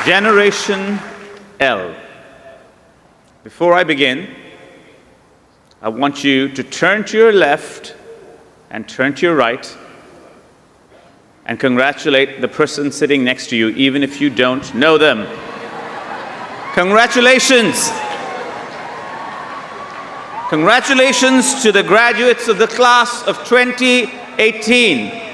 Generation L. Before I begin, I want you to turn to your left and turn to your right and congratulate the person sitting next to you, even if you don't know them. Congratulations! Congratulations to the graduates of the class of 2018.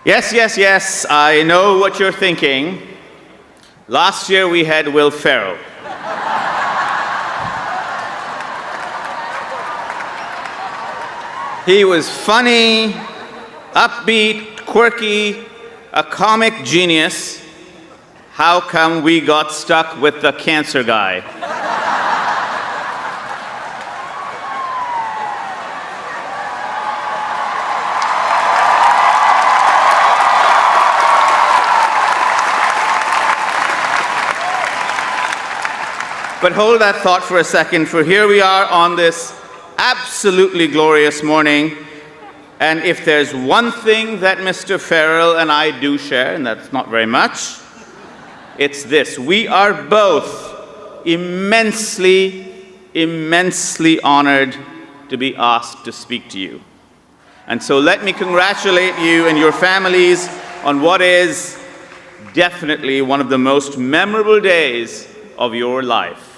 Yes, I know what you're thinking. Last year we had Will Ferrell. He was funny, upbeat, quirky, a comic genius. How come we got stuck with the cancer guy? But hold that thought for a second, for here we are on this absolutely glorious morning. And if there's one thing that Mr. Farrell and I do share, and that's not very much, it's this. We are both immensely honored to be asked to speak to you. And so let me congratulate you and your families on what is definitely one of the most memorable days of your life.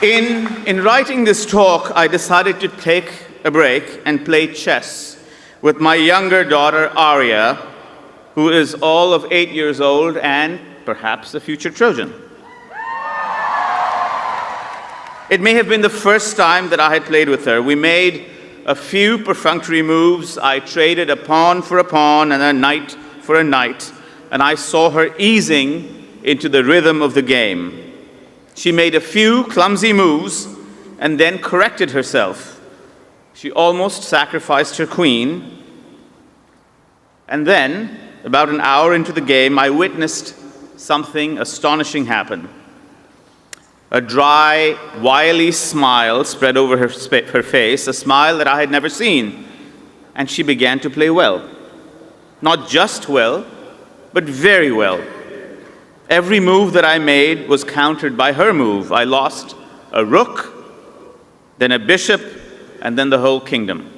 In writing this talk, I decided to take a break and play chess with my younger daughter, Arya, who is all of 8 years old and perhaps a future Trojan. It may have been the first time that I had played with her. We made a few perfunctory moves. I traded a pawn for a pawn and a knight for a knight, and I saw her easing into the rhythm of the game. She made a few clumsy moves and then corrected herself. She almost sacrificed her queen. And then, about an hour into the game, I witnessed something astonishing happen. A dry, wily smile spread over her face, a smile that I had never seen. And she began to play well. Not just well, but very well. Every move that I made was countered by her move. I lost a rook, then a bishop, and then the whole kingdom.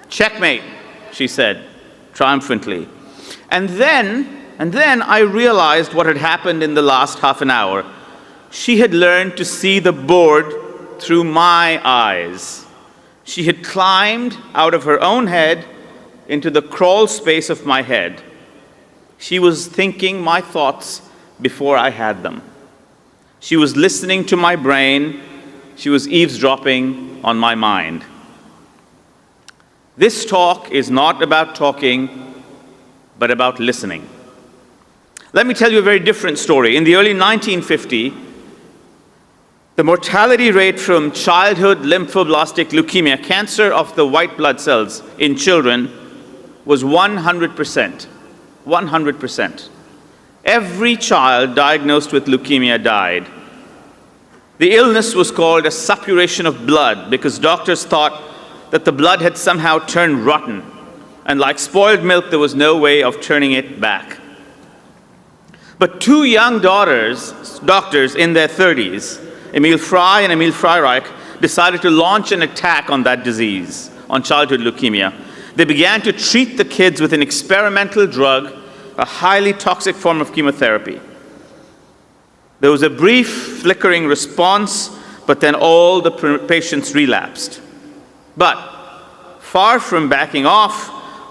Checkmate, she said triumphantly. And then I realized what had happened in the last half an hour. She had learned to see the board through my eyes. She had climbed out of her own head into the crawl space of my head. She was thinking my thoughts before I had them. She was listening to my brain. She was eavesdropping on my mind. This talk is not about talking, but about listening. Let me tell you a very different story. In the early 1950s, the mortality rate from childhood lymphoblastic leukemia, cancer of the white blood cells in children, was 100%. 100%. Every child diagnosed with leukemia died. The illness was called a suppuration of blood because doctors thought that the blood had somehow turned rotten, and like spoiled milk, there was no way of turning it back. But two young doctors in their 30s, Emil Frey and Emil Freyreich, decided to launch an attack on that disease, on childhood leukemia. They began to treat the kids with an experimental drug, a highly toxic form of chemotherapy. There was a brief flickering response, but then all the patients relapsed. But far from backing off,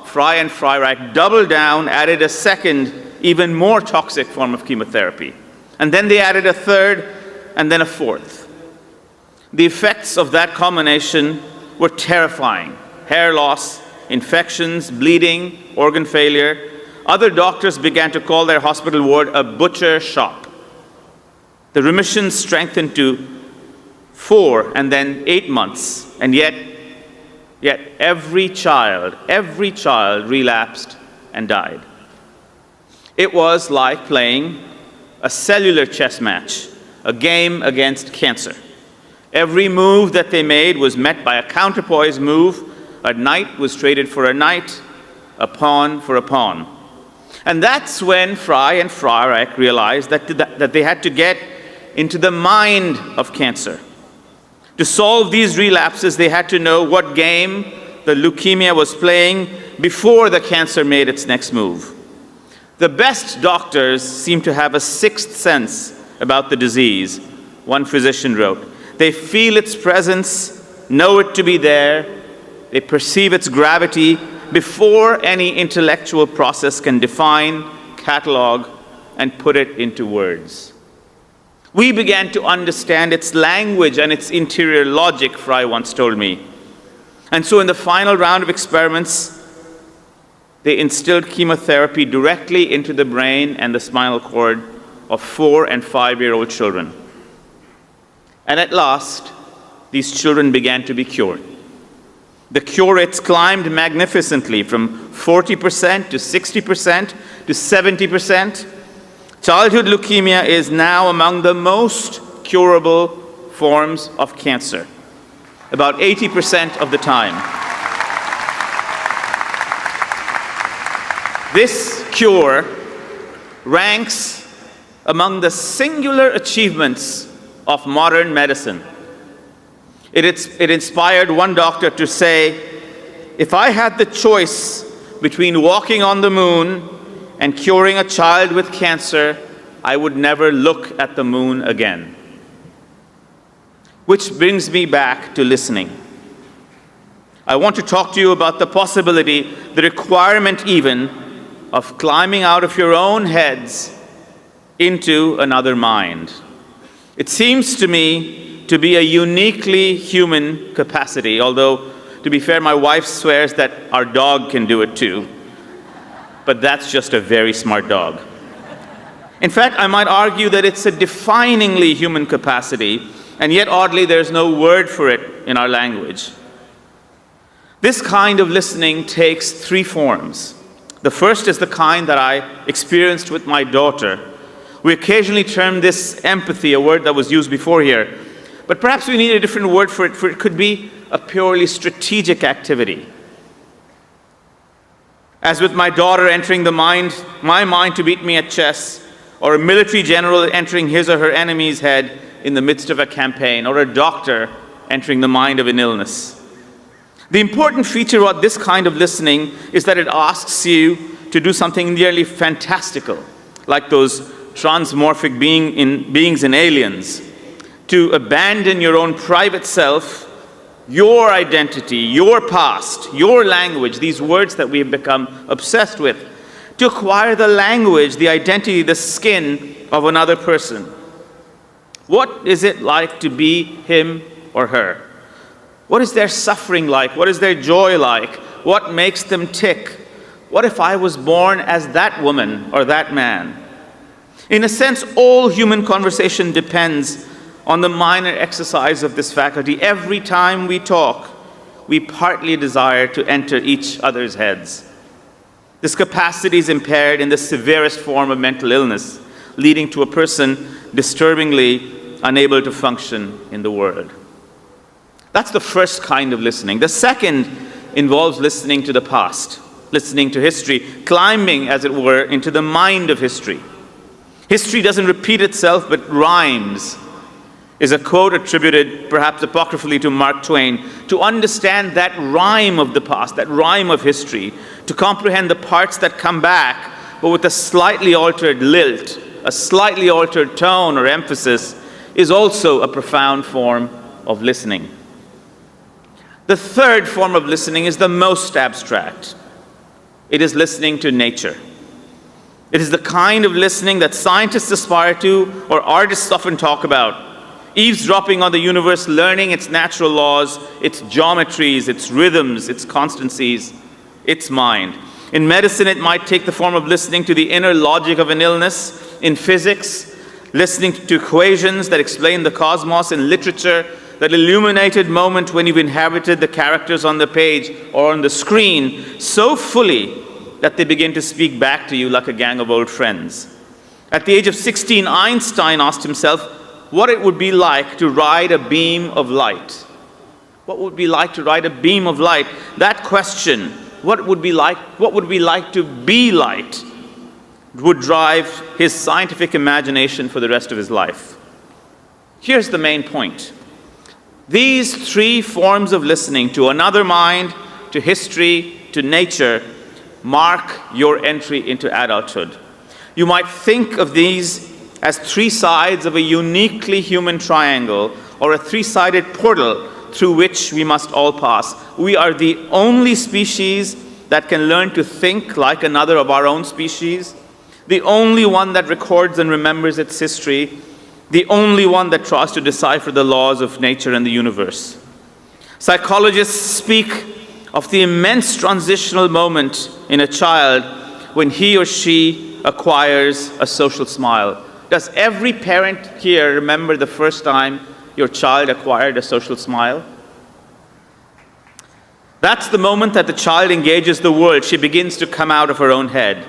Frey and Freyreich doubled down, added a second, even more toxic form of chemotherapy. And then they added a third, and then a fourth. The effects of that combination were terrifying. Hair loss, infections, bleeding, organ failure. Other doctors began to call their hospital ward a butcher shop. The remission strengthened to 4 and then 8 months, and yet every child relapsed and died. It was like playing a cellular chess match, a game against cancer. Every move that they made was met by a counterpoise move. A knight was traded for a knight, a pawn for a pawn. And that's when Fry and Freyreich realized that they had to get into the mind of cancer. To solve these relapses, they had to know what game the leukemia was playing before the cancer made its next move. The best doctors seem to have a sixth sense about the disease, one physician wrote. They feel its presence, know it to be there, they perceive its gravity before any intellectual process can define, catalog, and put it into words. We began to understand its language and its interior logic, Fry once told me. And so in the final round of experiments, they instilled chemotherapy directly into the brain and the spinal cord of 4- and 5-year-old children. And at last, these children began to be cured. The cure rates climbed magnificently from 40% to 60% to 70%. Childhood leukemia is now among the most curable forms of cancer, about 80% of the time. This cure ranks among the singular achievements of modern medicine. It inspired one doctor to say, if I had the choice between walking on the moon and curing a child with cancer, I would never look at the moon again. Which brings me back to listening. I want to talk to you about the possibility, the requirement even, of climbing out of your own heads into another mind. It seems to me to be a uniquely human capacity, although, to be fair, my wife swears that our dog can do it too. But that's just a very smart dog. In fact, I might argue that it's a definingly human capacity, and yet oddly there's no word for it in our language. This kind of listening takes 3 forms. The first is the kind that I experienced with my daughter. We occasionally term this empathy, a word that was used before here, but perhaps we need a different word for it, it could be a purely strategic activity. As with my daughter entering my mind to beat me at chess, or a military general entering his or her enemy's head in the midst of a campaign, or a doctor entering the mind of an illness. The important feature about this kind of listening is that it asks you to do something nearly fantastical, like those transmorphic beings in Aliens, to abandon your own private self, your identity, your past, your language, these words that we have become obsessed with, to acquire the language, the identity, the skin of another person. What is it like to be him or her? What is their suffering like? What is their joy like? What makes them tick? What if I was born as that woman or that man? In a sense, all human conversation depends on the minor exercise of this faculty. Every time we talk, we partly desire to enter each other's heads. This capacity is impaired in the severest form of mental illness, leading to a person disturbingly unable to function in the world. That's the first kind of listening. The second involves listening to the past, listening to history, climbing, as it were, into the mind of history. History doesn't repeat itself, but rhymes, is a quote attributed, perhaps apocryphally, to Mark Twain. To understand that rhyme of the past, that rhyme of history, to comprehend the parts that come back, but with a slightly altered lilt, a slightly altered tone or emphasis, is also a profound form of listening. The third form of listening is the most abstract. It is listening to nature. It is the kind of listening that scientists aspire to, or artists often talk about. Eavesdropping on the universe, learning its natural laws, its geometries, its rhythms, its constancies, its mind. In medicine, it might take the form of listening to the inner logic of an illness. In physics, listening to equations that explain the cosmos. In literature, that illuminated moment when you've inhabited the characters on the page or on the screen so fully that they begin to speak back to you like a gang of old friends. At the age of 16, Einstein asked himself what it would be like to ride a beam of light. What would it be like to ride a beam of light? That question, what would it be like to be light, would drive his scientific imagination for the rest of his life. Here's the main point. These three forms of listening, to another mind, to history, to nature, mark your entry into adulthood. You might think of these as three sides of a uniquely human triangle, or a three-sided portal through which we must all pass. We are the only species that can learn to think like another of our own species, the only one that records and remembers its history, the only one that tries to decipher the laws of nature and the universe. Psychologists speak of the immense transitional moment in a child when he or she acquires a social smile. Does every parent here remember the first time your child acquired a social smile? That's the moment that the child engages the world. She begins to come out of her own head.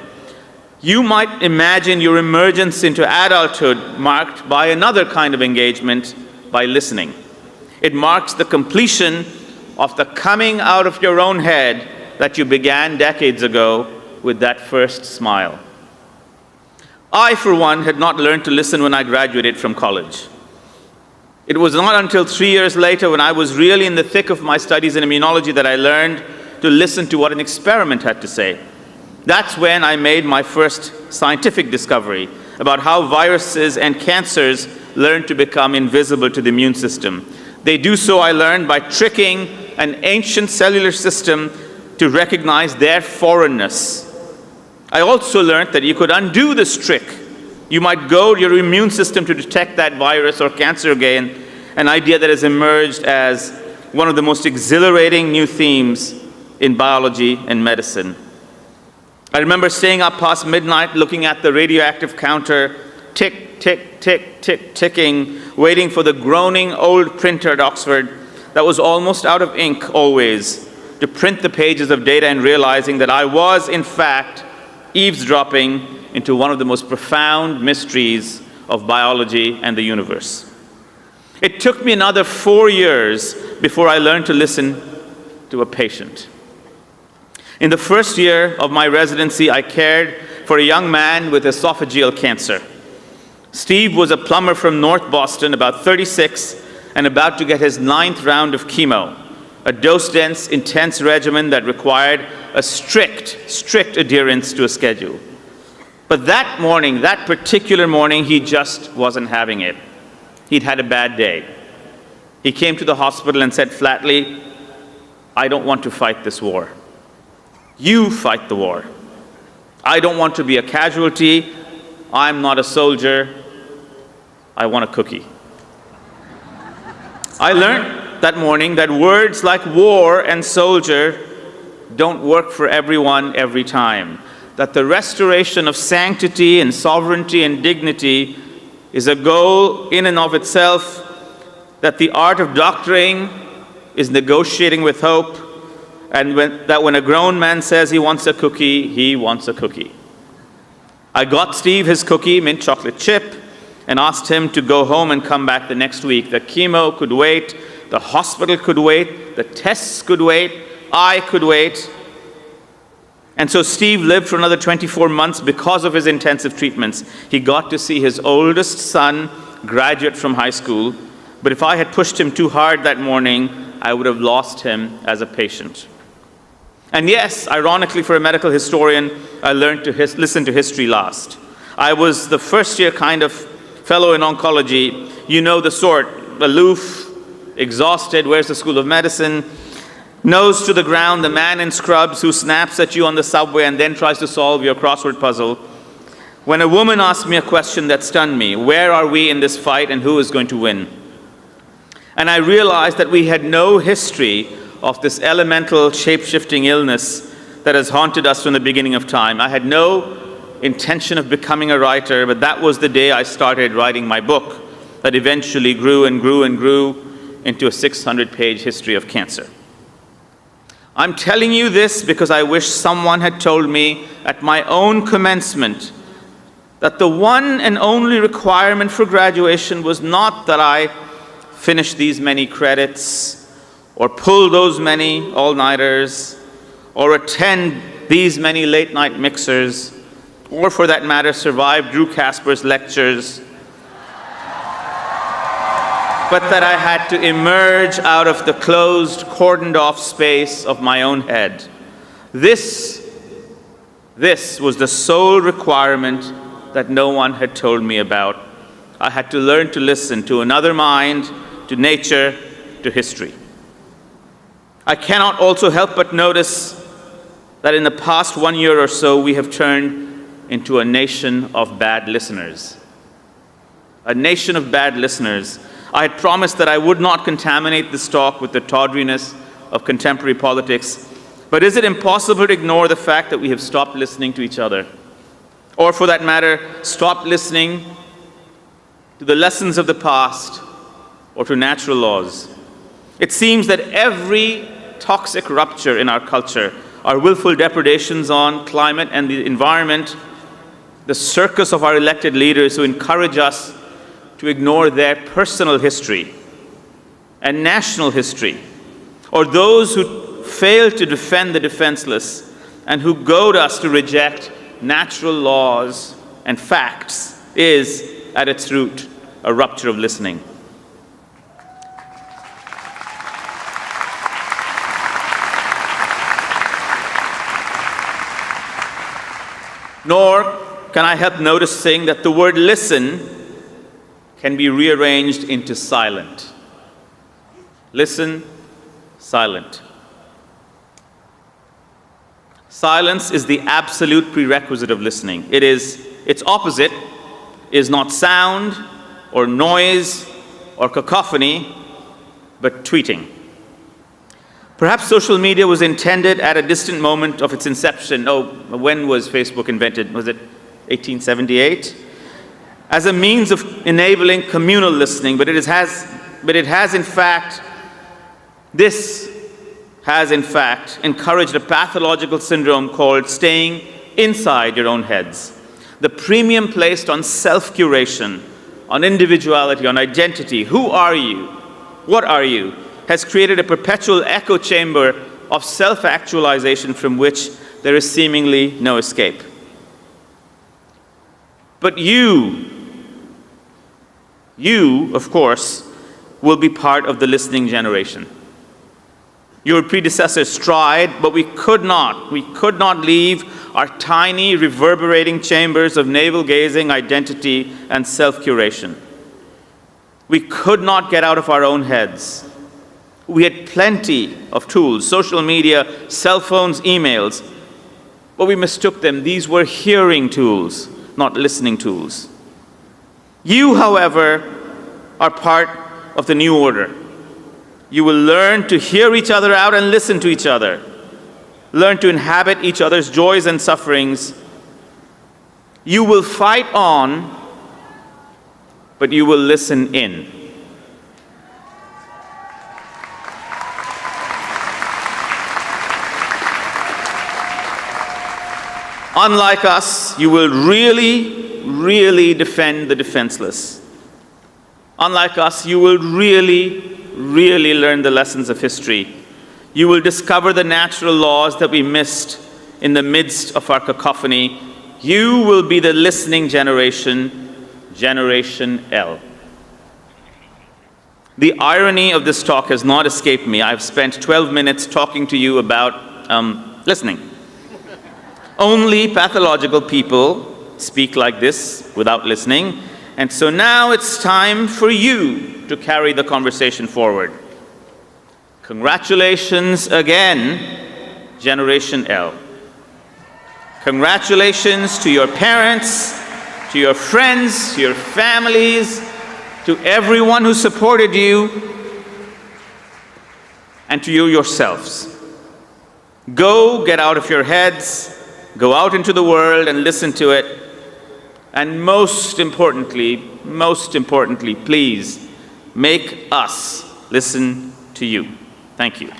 You might imagine your emergence into adulthood marked by another kind of engagement, by listening. It marks the completion of the coming out of your own head that you began decades ago with that first smile. I, for one, had not learned to listen when I graduated from college. It was not until 3 years later, when I was really in the thick of my studies in immunology, that I learned to listen to what an experiment had to say. That's when I made my first scientific discovery about how viruses and cancers learn to become invisible to the immune system. They do so, I learned, by tricking an ancient cellular system to recognize their foreignness. I also learned that you could undo this trick. You might goad your immune system to detect that virus or cancer again, an idea that has emerged as one of the most exhilarating new themes in biology and medicine. I remember staying up past midnight looking at the radioactive counter, tick, tick, tick, tick, ticking, waiting for the groaning old printer at Oxford that was almost out of ink always to print the pages of data, and realizing that I was, in fact, eavesdropping into one of the most profound mysteries of biology and the universe. It took me another 4 years before I learned to listen to a patient. In the first year of my residency, I cared for a young man with esophageal cancer. Steve was a plumber from North Boston, about 36, and about to get his 9th round of chemo, a dose-dense, intense regimen that required a strict adherence to a schedule. But that morning, that particular morning, he just wasn't having it. He'd had a bad day. He came to the hospital and said flatly, "I don't want to fight this war. You fight the war. I don't want to be a casualty. I'm not a soldier. I want a cookie." I learned that morning that words like war and soldier don't work for everyone every time. That the restoration of sanctity and sovereignty and dignity is a goal in and of itself, that the art of doctoring is negotiating with hope, and that when a grown man says he wants a cookie, he wants a cookie. I got Steve his cookie, mint chocolate chip, and asked him to go home and come back the next week. The chemo could wait, the hospital could wait, the tests could wait, I could wait. And so Steve lived for another 24 months because of his intensive treatments. He got to see his oldest son graduate from high school, but if I had pushed him too hard that morning, I would have lost him as a patient. And yes, ironically for a medical historian, I learned to listen to history last. I was the first year kind of fellow in oncology, you know the sort, aloof, exhausted, where's the School of Medicine? Nose to the ground, the man in scrubs who snaps at you on the subway and then tries to solve your crossword puzzle. When a woman asked me a question that stunned me, where are we in this fight and who is going to win? And I realized that we had no history of this elemental shape-shifting illness that has haunted us from the beginning of time. I had no intention of becoming a writer, but that was the day I started writing my book that eventually grew and grew and grew into a 600-page history of cancer. I'm telling you this because I wish someone had told me at my own commencement that the one and only requirement for graduation was not that I finish these many credits, or pull those many all-nighters, or attend these many late-night mixers, or for that matter, survive Drew Casper's lectures, but that I had to emerge out of the closed, cordoned-off space of my own head. This was the sole requirement that no one had told me about. I had to learn to listen to another mind, to nature, to history. I cannot also help but notice that in the past 1 year or so, we have turned into a nation of bad listeners. A nation of bad listeners. I had promised that I would not contaminate this talk with the tawdriness of contemporary politics, but is it impossible to ignore the fact that we have stopped listening to each other? Or for that matter, stopped listening to the lessons of the past or to natural laws? It seems that every toxic rupture in our culture, our willful depredations on climate and the environment, the circus of our elected leaders who encourage us to ignore their personal history and national history, or those who fail to defend the defenseless and who goad us to reject natural laws and facts, is at its root a rupture of listening. Nor can I help noticing that the word listen can be rearranged into silent. Listen, silent. Silence is the absolute prerequisite of listening. Its opposite is not sound or noise or cacophony, but tweeting. Perhaps social media was intended at a distant moment of its inception. Oh, when was Facebook invented? Was it 1878? As a means of enabling communal listening, but this has in fact encouraged a pathological syndrome called staying inside your own heads. The premium placed on self-curation, on individuality, on identity, who are you? What are you? Has created a perpetual echo chamber of self-actualization from which there is seemingly no escape. But you, of course, will be part of the listening generation. Your predecessors tried, but we could not leave our tiny, reverberating chambers of navel-gazing identity and self-curation. We could not get out of our own heads. We had plenty of tools, social media, cell phones, emails, but we mistook them. These were hearing tools, not listening tools. You, however, are part of the new order. You will learn to hear each other out and listen to each other. Learn to inhabit each other's joys and sufferings. You will fight on, but you will listen in. Unlike us, you will really defend the defenseless. Unlike us, you will really learn the lessons of history. You will discover the natural laws that we missed in the midst of our cacophony. You will be the listening generation, Generation L. The irony of this talk has not escaped me. I've spent 12 minutes talking to you about listening. Only pathological people speak like this without listening. And so now it's time for you to carry the conversation forward. Congratulations again, Generation L. Congratulations to your parents, to your friends, to your families, to everyone who supported you, and to you yourselves. Go get out of your heads, go out into the world and listen to it. And most importantly, please make us listen to you. Thank you.